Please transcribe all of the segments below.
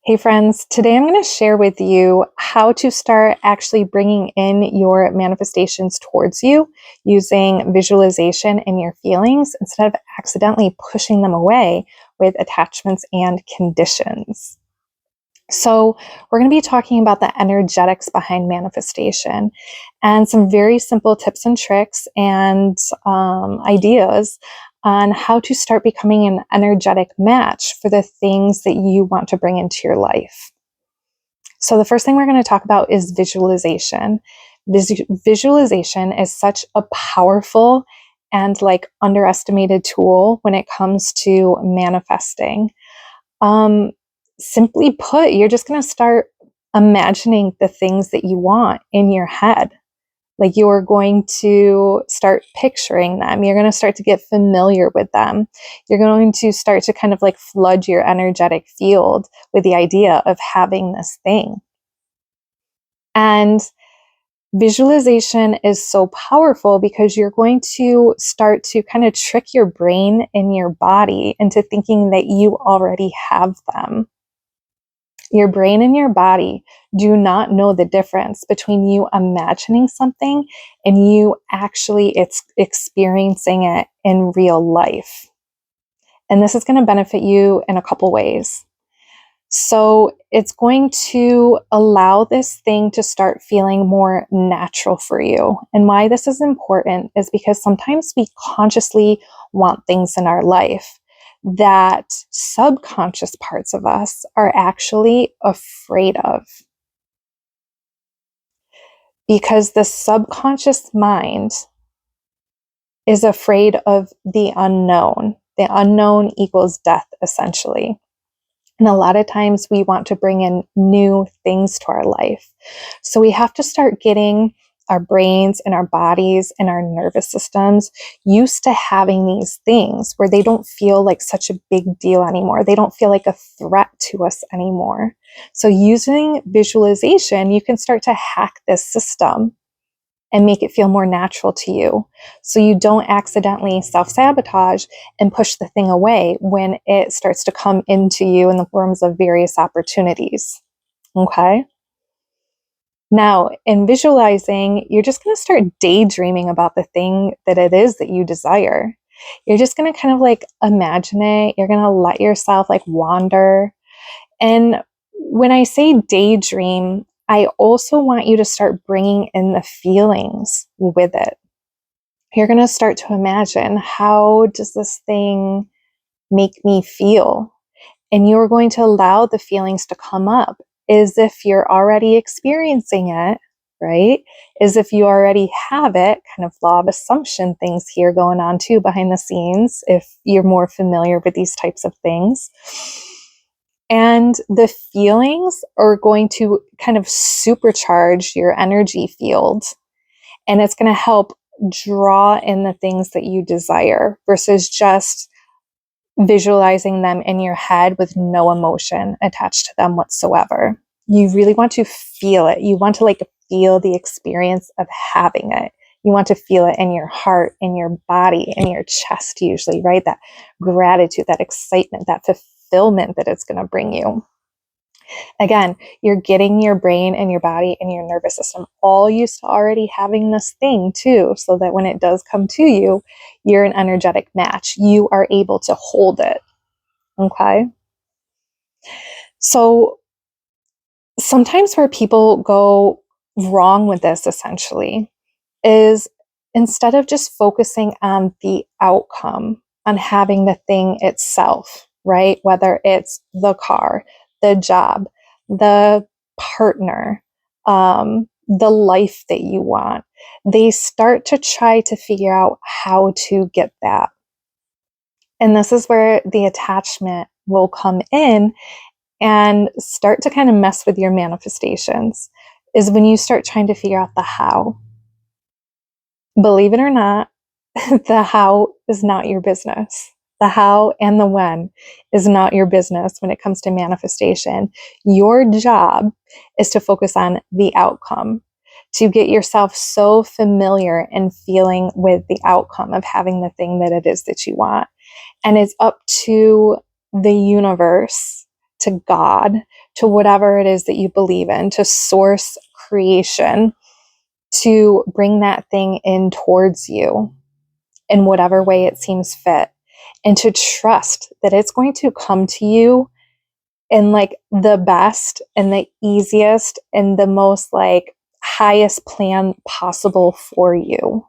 Hey friends, today I'm going to share with you how to start actually bringing in your manifestations towards you using visualization and your feelings instead of accidentally pushing them away with attachments and conditions. So, we're going to be talking about the energetics behind manifestation and some very simple tips and tricks and ideas on how to start becoming an energetic match for the things that you want to bring into your life. So, the first thing we're going to talk about is visualization. Visualization is such a powerful and underestimated tool when it comes to manifesting. Um, Simply put, you're just going to start imagining the things that you want in your head. Like you're going to start picturing them. You're going to start to get familiar with them. You're going to start to kind of like flood your energetic field with the idea of having this thing. And visualization is so powerful because you're going to start to kind of trick your brain and your body into thinking that you already have them. Your brain and your body do not know the difference between you imagining something and you actually experiencing it in real life. And this is going to benefit you in a couple ways. So it's going to allow this thing to start feeling more natural for you. And why this is important is because sometimes we consciously want things in our life that subconscious parts of us are actually afraid of. Because the subconscious mind is afraid of the unknown. The unknown equals death, essentially. And a lot of times we want to bring in new things to our life. So we have to start getting our brains and our bodies and our nervous systems used to having these things where they don't feel like such a big deal anymore. They don't feel like a threat to us anymore. So using visualization, you can start to hack this system and make it feel more natural to you. So you don't accidentally self-sabotage and push the thing away when it starts to come into you in the forms of various opportunities. Okay? Now, in visualizing, you're just going to start daydreaming about the thing that it is that you desire. You're just going to kind of like imagine it. You're going to let yourself like wander. And when I say daydream, I also want you to start bringing in the feelings with it. You're going to start to imagine, how does this thing make me feel? And you're going to allow the feelings to come up as if you're already experiencing it, right? As if you already have it, kind of law of assumption things here going on too behind the scenes, if you're more familiar with these types of things. And the feelings are going to kind of supercharge your energy field. And it's going to help draw in the things that you desire versus just visualizing them in your head with no emotion attached to them whatsoever. You really want to feel it. You want to like feel the experience of having it. You want to feel it in your heart, in your body, in your chest, usually, right? That gratitude, that excitement, that fulfillment that it's going to bring you. Again, you're getting your brain and your body and your nervous system all used to already having this thing too, so that when it does come to you, you're an energetic match. You are able to hold it. Okay? So sometimes where people go wrong with this essentially is, instead of just focusing on the outcome, on having the thing itself, right? Whether it's the car, the job, the partner, the life that you want, they start to try to figure out how to get that. And this is where the attachment will come in and start to kind of mess with your manifestations, is when you start trying to figure out the how. Believe it or not, the how is not your business. The how and the when is not your business when it comes to manifestation. Your job is to focus on the outcome, to get yourself so familiar and feeling with the outcome of having the thing that it is that you want. And it's up to the universe to God, to whatever it is that you believe in, to source creation, to bring that thing in towards you in whatever way it seems fit, and to trust that it's going to come to you in like the best and the easiest and the most like highest plan possible for you.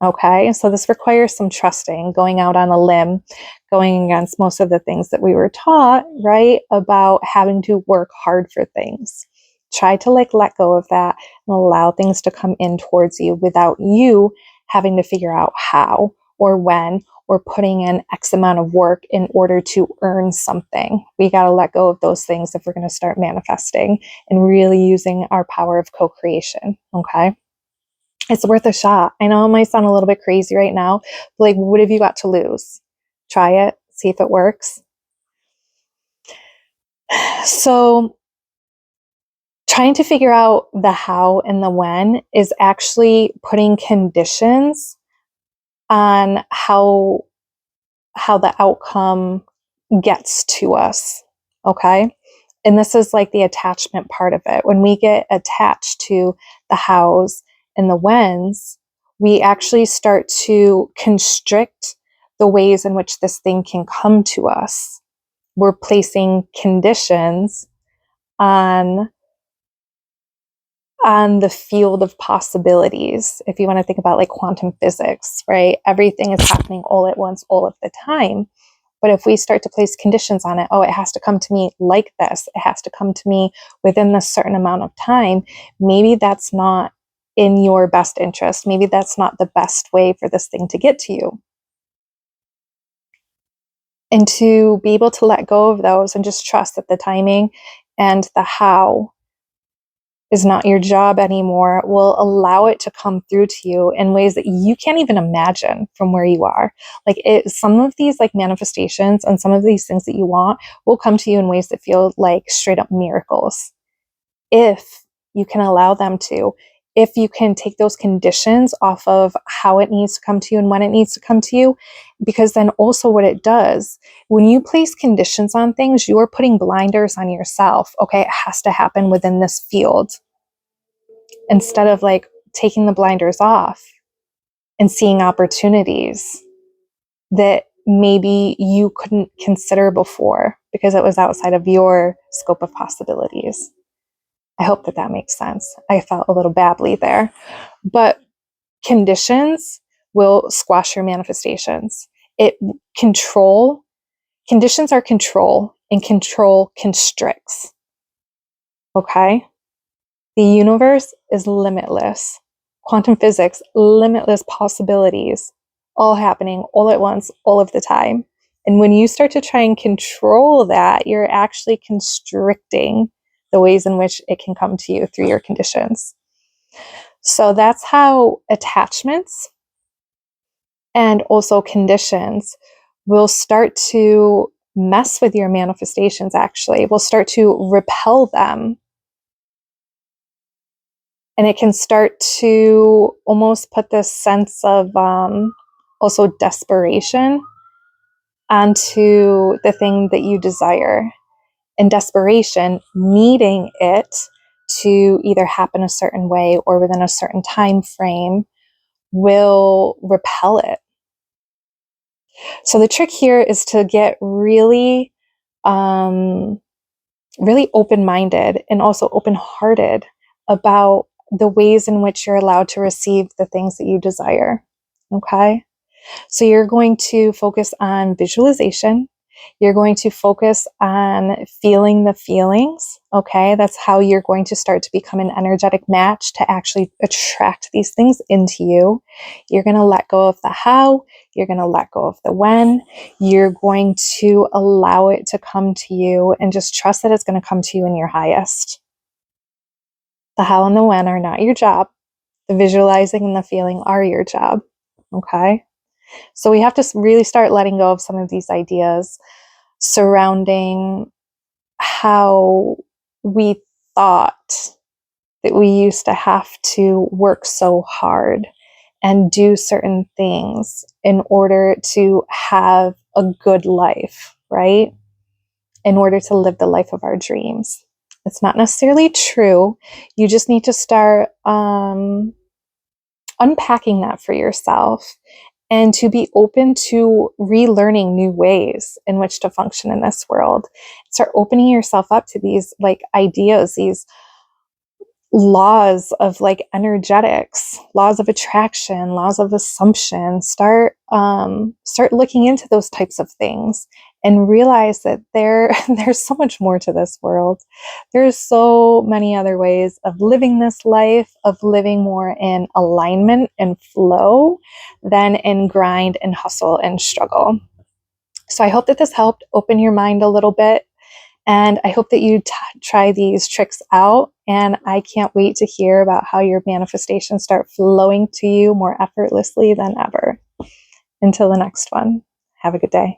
Okay, so this requires some trusting, going out on a limb, going against most of the things that we were taught, right? About having to work hard for things. Try to like let go of that and allow things to come in towards you without you having to figure out how or when or putting in X amount of work in order to earn something. We got to let go of those things if we're going to start manifesting and really using our power of co-creation. Okay. It's worth a shot. I know it might sound a little bit crazy right now, but like, what have you got to lose? Try it, see if it works. So, trying to figure out the how and the when is actually putting conditions on how the outcome gets to us. Okay. And this is like the attachment part of it. When we get attached to the hows and the whens, we actually start to constrict the ways in which this thing can come to us. We're placing conditions on the field of possibilities. If you want to think about like quantum physics, right? Everything is happening all at once, all of the time. But if we start to place conditions on it, oh, it has to come to me like this, it has to come to me within this certain amount of time, maybe that's not in your best interest. Maybe that's not the best way for this thing to get to you. And to be able to let go of those and just trust that the timing and the how is not your job anymore will allow it to come through to you in ways that you can't even imagine from where you are. Like some of these like manifestations and some of these things that you want will come to you in ways that feel like straight up miracles. If you can allow them to, if you can take those conditions off of how it needs to come to you and when it needs to come to you, because then also what it does, when you place conditions on things, you are putting blinders on yourself. Okay, it has to happen within this field. Instead of like taking the blinders off and seeing opportunities that maybe you couldn't consider before because it was outside of your scope of possibilities. I hope that that makes sense. I felt a little babbly there, but conditions will squash your manifestations. Conditions are control, and control constricts. Okay? The universe is limitless. Quantum physics, limitless possibilities, all happening all at once, all of the time. And when you start to try and control that, you're actually constricting the ways in which it can come to you through your conditions. So that's how attachments and also conditions will start to mess with your manifestations, actually. Will start to repel them. And it can start to almost put this sense of also desperation onto the thing that you desire. And desperation, needing it to either happen a certain way or within a certain time frame, will repel it. So the trick here is to get really, really open-minded and also open-hearted about the ways in which you're allowed to receive the things that you desire. Okay? So you're going to focus on visualization. You're going to focus on feeling the feelings. Okay? That's how you're going to start to become an energetic match to actually attract these things into you. You're going to let go of the how. You're going to let go of the when. You're going to allow it to come to you and just trust that it's going to come to you in your highest. The how and the when are not your job. The visualizing and the feeling are your job. Okay? So we have to really start letting go of some of these ideas surrounding how we thought that we used to have to work so hard and do certain things in order to have a good life, right? in order to live the life of our dreams. It's not necessarily true. You just need to start unpacking that for yourself and to be open to relearning new ways in which to function in this world. Start opening yourself up to these like ideas, these laws of like energetics, laws of attraction, laws of assumption. Start looking into those types of things and realize that there's so much more to this world. There's so many other ways of living this life, of living more in alignment and flow than in grind and hustle and struggle. So I hope that this helped open your mind a little bit. And I hope that you try these tricks out. And I can't wait to hear about how your manifestations start flowing to you more effortlessly than ever. Until the next one, have a good day.